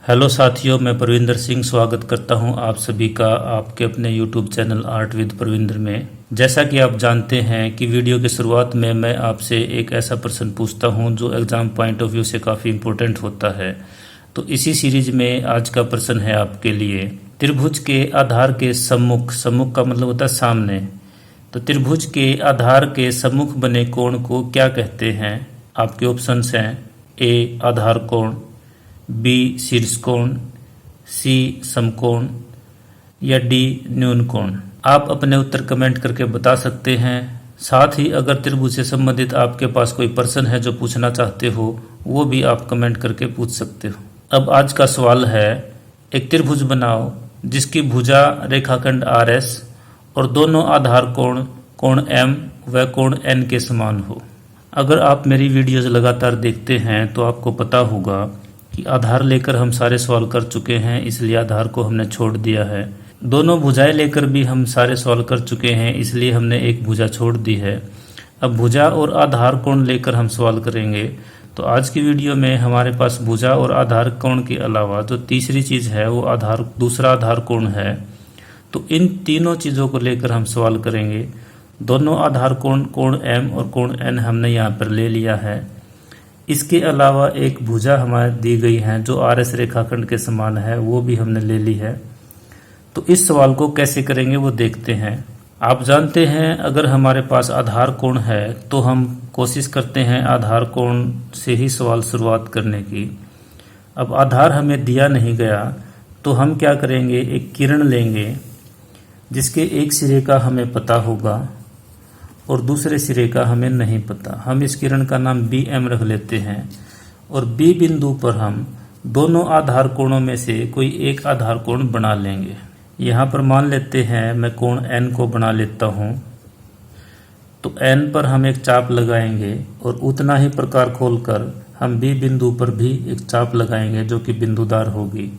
Hello साथियों, मैं प्रविंदर सिंह स्वागत करता हूं आप सभी का आपके अपने YouTube channel art with Pravinder में। जैसा कि आप जानते हैं कि वीडियो की शुरुआत में मैं आपसे एक ऐसा प्रश्न पूछता हूं जो एग्ज़ाम पॉइंट ऑफ व्यू से काफ़ी इम्पोर्टेंट होता है। तो इसी सीरीज में आज का प्रश्न है आपके लिए, त्रिभुज के आधार के सम्मुख, सम्मुख का मतलब होता है सामने, तो त्रिभुज के आधार के सम्मुख बने कोण को क्या कहते हैं। आपके ऑप्शंस हैं ए आधार कोण, बी शीर्ष कोण, सी समकोण या डी न्यून कोण। आप अपने उत्तर कमेंट करके बता सकते हैं। साथ ही अगर त्रिभुज से संबंधित आपके पास कोई प्रश्न है जो पूछना चाहते हो वो भी आप कमेंट करके पूछ सकते हो। अब आज का सवाल है, एक त्रिभुज बनाओ जिसकी भुजा रेखाखंड आर एस और दोनों आधार कोण कोण एम व कोण एन के समान हो। अगर आप मेरी वीडियोज लगातार देखते हैं तो आपको पता होगा कि आधार लेकर हम सारे सवाल कर चुके हैं, इसलिए आधार को हमने छोड़ दिया है। दोनों भुजाएं लेकर भी हम सारे सवाल कर चुके हैं, इसलिए हमने एक भुजा छोड़ दी है। अब भुजा और आधार कोण लेकर हम सवाल करेंगे। तो आज की वीडियो में हमारे पास भुजा और आधार कोण के अलावा जो तीसरी चीज़ है वो दूसरा आधार कोण है। तो इन तीनों चीज़ों को लेकर हम सवाल करेंगे। दोनों आधार कोण कोण एम और कोण एन हमने यहाँ पर ले लिया है। इसके अलावा एक भुजा हमारे दी गई है जो आर एस रेखाखंड के समान है, वो भी हमने ले ली है। तो इस सवाल को कैसे करेंगे वो देखते हैं। आप जानते हैं अगर हमारे पास आधार कोण है तो हम कोशिश करते हैं आधार कोण से ही सवाल शुरुआत करने की। अब आधार हमें दिया नहीं गया तो हम क्या करेंगे, एक किरण लेंगे जिसके एक सिरे का हमें पता होगा और दूसरे सिरे का हमें नहीं पता। हम इस किरण का नाम बी एम रख लेते हैं और बी बिंदु पर हम दोनों आधार कोणों में से कोई एक आधार कोण बना लेंगे। यहाँ पर मान लेते हैं मैं कोण एन को बना लेता हूँ। तो एन पर हम एक चाप लगाएंगे और उतना ही प्रकार खोलकर हम बी बिंदु पर भी एक चाप लगाएंगे जो कि बिंदुदार होगी।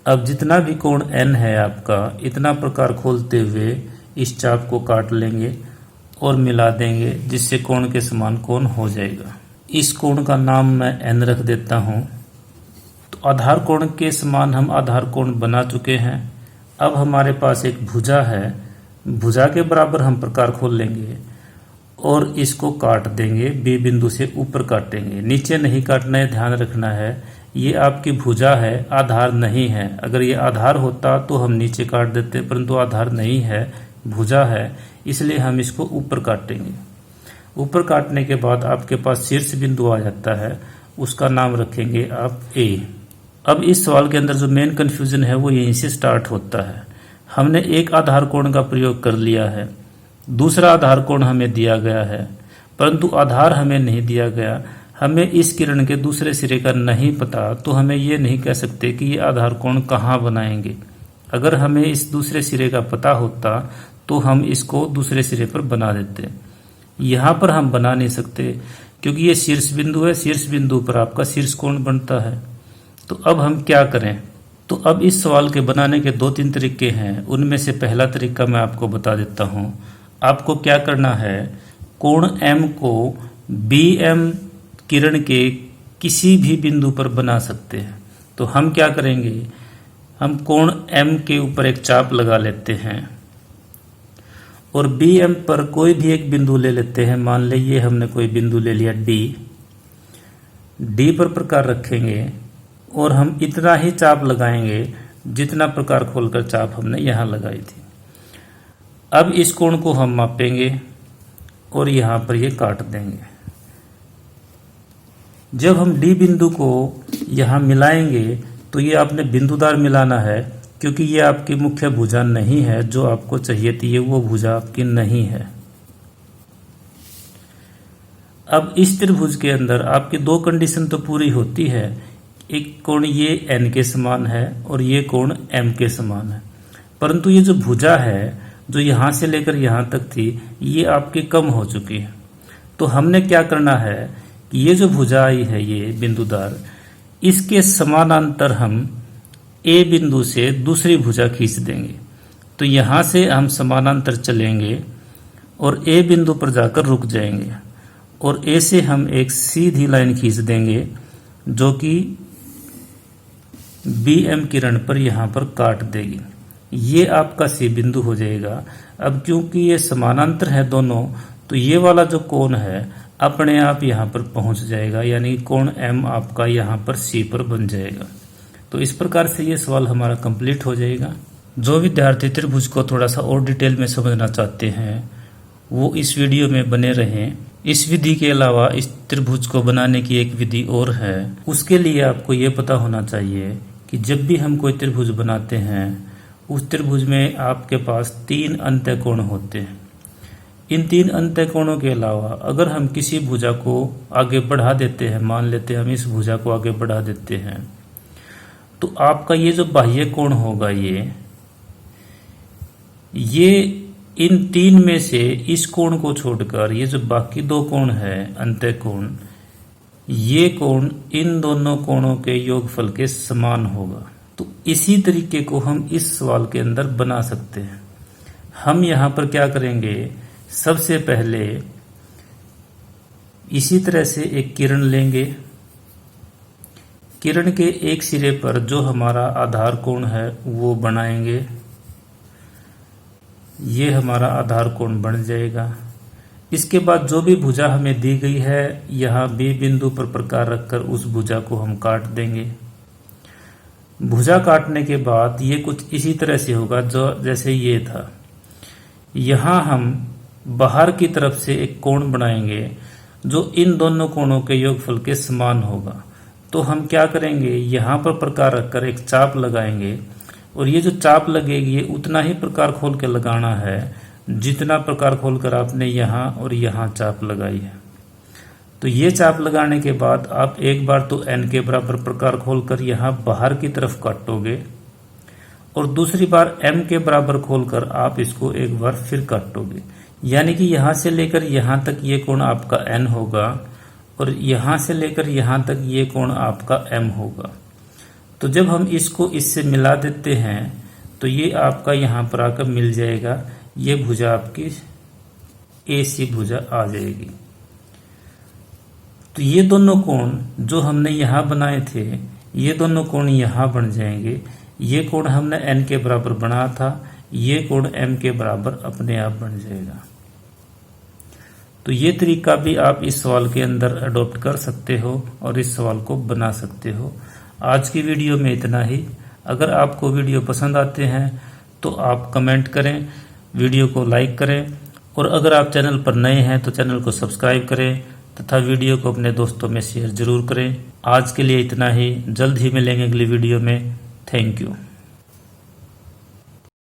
अब जितना भी कोण एन है आपका, इतना प्रकार खोलते हुए इस चाप को काट लेंगे और मिला देंगे जिससे कोण के समान कोण हो जाएगा। इस कोण का नाम मैं एन रख देता हूँ। तो आधार कोण के समान हम आधार कोण बना चुके हैं। अब हमारे पास एक भुजा है, भुजा के बराबर हम प्रकार खोल लेंगे और इसको काट देंगे। बी बिंदु से ऊपर काटेंगे, नीचे नहीं काटना है, ध्यान रखना है। ये आपकी भुजा है, आधार नहीं है। अगर ये आधार होता तो हम नीचे काट देते, परंतु आधार नहीं है, भुजा है, इसलिए हम इसको ऊपर काटेंगे। ऊपर काटने के बाद आपके पास शीर्ष बिंदु आ जाता है, उसका नाम रखेंगे आप ए। अब इस सवाल के अंदर जो मेन कंफ्यूजन है वो यहीं से स्टार्ट होता है। हमने एक आधार कोण का प्रयोग कर लिया है, दूसरा आधार कोण हमें दिया गया है, परंतु आधार हमें नहीं दिया गया। हमें इस किरण के दूसरे सिरे का नहीं पता, तो हमें ये नहीं कह सकते कि ये आधार कोण कहाँ बनाएंगे। अगर हमें इस दूसरे सिरे का पता होता तो हम इसको दूसरे सिरे पर बना देते। यहाँ पर हम बना नहीं सकते क्योंकि ये शीर्ष बिंदु है, शीर्ष बिंदु पर आपका शीर्ष कोण बनता है। तो अब हम क्या करें? तो अब इस सवाल के बनाने के 2-3 तरीके हैं। उनमें से पहला तरीका मैं आपको बता देता हूँ। आपको क्या करना है, कोण एम को बी एम किरण के किसी भी बिंदु पर बना सकते हैं। तो हम क्या करेंगे, हम कोण एम के ऊपर एक चाप लगा लेते हैं और बी एम पर कोई भी एक बिंदु ले लेते हैं। मान लीजिए हमने कोई बिंदु ले लिया डी। डी पर प्रकार रखेंगे और हम इतना ही चाप लगाएंगे जितना प्रकार खोलकर चाप हमने यहाँ लगाई थी। अब इस कोण को हम मापेंगे और यहाँ पर ये काट देंगे। जब हम डी बिंदु को यहाँ मिलाएंगे तो ये आपने बिंदुदार मिलाना है, क्योंकि ये आपकी मुख्य भुजा नहीं है। जो आपको चाहिए थी वो भुजा आपकी नहीं है। अब इस त्रिभुज के अंदर आपकी 2 कंडीशन तो पूरी होती है। एक कोण ये एन के समान है और ये कोण एम के समान है, परंतु ये जो भुजा है जो यहाँ से लेकर यहाँ तक थी ये आपकी कम हो चुकी है। तो हमने क्या करना है कि ये जो भुजा आई है ये बिंदुदार, इसके समानांतर हम ए बिंदु से दूसरी भुजा खींच देंगे। तो यहाँ से हम समानांतर चलेंगे और ए बिंदु पर जाकर रुक जाएंगे और ए से हम एक सीधी लाइन खींच देंगे जो कि BM किरण पर यहाँ पर काट देगी। ये आपका C बिंदु हो जाएगा। अब क्योंकि ये समानांतर है दोनों, तो ये वाला जो कोण है अपने आप यहाँ पर पहुंच जाएगा, यानी कोण M आपका यहाँ पर C पर बन जाएगा। तो इस प्रकार से ये सवाल हमारा कंप्लीट हो जाएगा। जो विद्यार्थी त्रिभुज को थोड़ा सा और डिटेल में समझना चाहते हैं वो इस वीडियो में बने रहें। इस विधि के अलावा इस त्रिभुज को बनाने की एक विधि और है। उसके लिए आपको ये पता होना चाहिए कि जब भी हम कोई त्रिभुज बनाते हैं उस त्रिभुज में आपके पास 3 अंतःकोण होते हैं। इन 3 अंतःकोणों के अलावा अगर हम किसी भुजा को आगे बढ़ा देते हैं, मान लेते हैं हम इस भुजा को आगे बढ़ा देते हैं, तो आपका ये जो बाह्य कोण होगा ये इन 3 में से इस कोण को छोड़कर ये जो बाकी 2 कोण है अंतःकोण, ये कोण इन दोनों कोणों के योगफल के समान होगा। तो इसी तरीके को हम इस सवाल के अंदर बना सकते हैं। हम यहाँ पर क्या करेंगे, सबसे पहले इसी तरह से एक किरण लेंगे। किरण के एक सिरे पर जो हमारा आधार कोण है वो बनाएंगे। ये हमारा आधार कोण बन जाएगा। इसके बाद जो भी भुजा हमें दी गई है यहाँ B बिंदु पर प्रकार रखकर उस भुजा को हम काट देंगे। भुजा काटने के बाद ये कुछ इसी तरह से होगा जो जैसे ये था। यहाँ हम बाहर की तरफ से एक कोण बनाएंगे जो इन दोनों कोणों के योगफल के समान होगा। तो हम क्या करेंगे, यहाँ पर प्रकार रखकर एक चाप लगाएंगे और ये जो चाप लगेगी ये उतना ही प्रकार खोल के लगाना है जितना प्रकार खोलकर आपने यहाँ और यहाँ चाप लगाई है। तो ये चाप लगाने के बाद आप एक बार तो n के बराबर प्रकार खोलकर यहाँ बाहर की तरफ काटोगे और दूसरी बार m के बराबर खोलकर आप इसको एक बार फिर काटोगे। यानी कि यहाँ से लेकर यहाँ तक ये कोण आपका n होगा और यहाँ से लेकर यहाँ तक ये कोण आपका m होगा। तो जब हम इसको इससे मिला देते हैं तो ये आपका यहाँ पर आकर मिल जाएगा। ये भुजा आपकी AC भुजा आ जाएगी। तो ये दोनों कोण जो हमने यहाँ बनाए थे ये दोनों कोण यहाँ बन जाएंगे। ये कोण हमने n के बराबर बनाया था, ये कोण m के बराबर अपने आप बन जाएगा। तो ये तरीका भी आप इस सवाल के अंदर अडॉप्ट कर सकते हो और इस सवाल को बना सकते हो। आज की वीडियो में इतना ही। अगर आपको वीडियो पसंद आते हैं तो आप कमेंट करें, वीडियो को लाइक करें और अगर आप चैनल पर नए हैं तो चैनल को सब्सक्राइब करें तथा वीडियो को अपने दोस्तों में शेयर जरूर करें। आज के लिए इतना ही। जल्द ही मिलेंगे अगली वीडियो में। Thank you.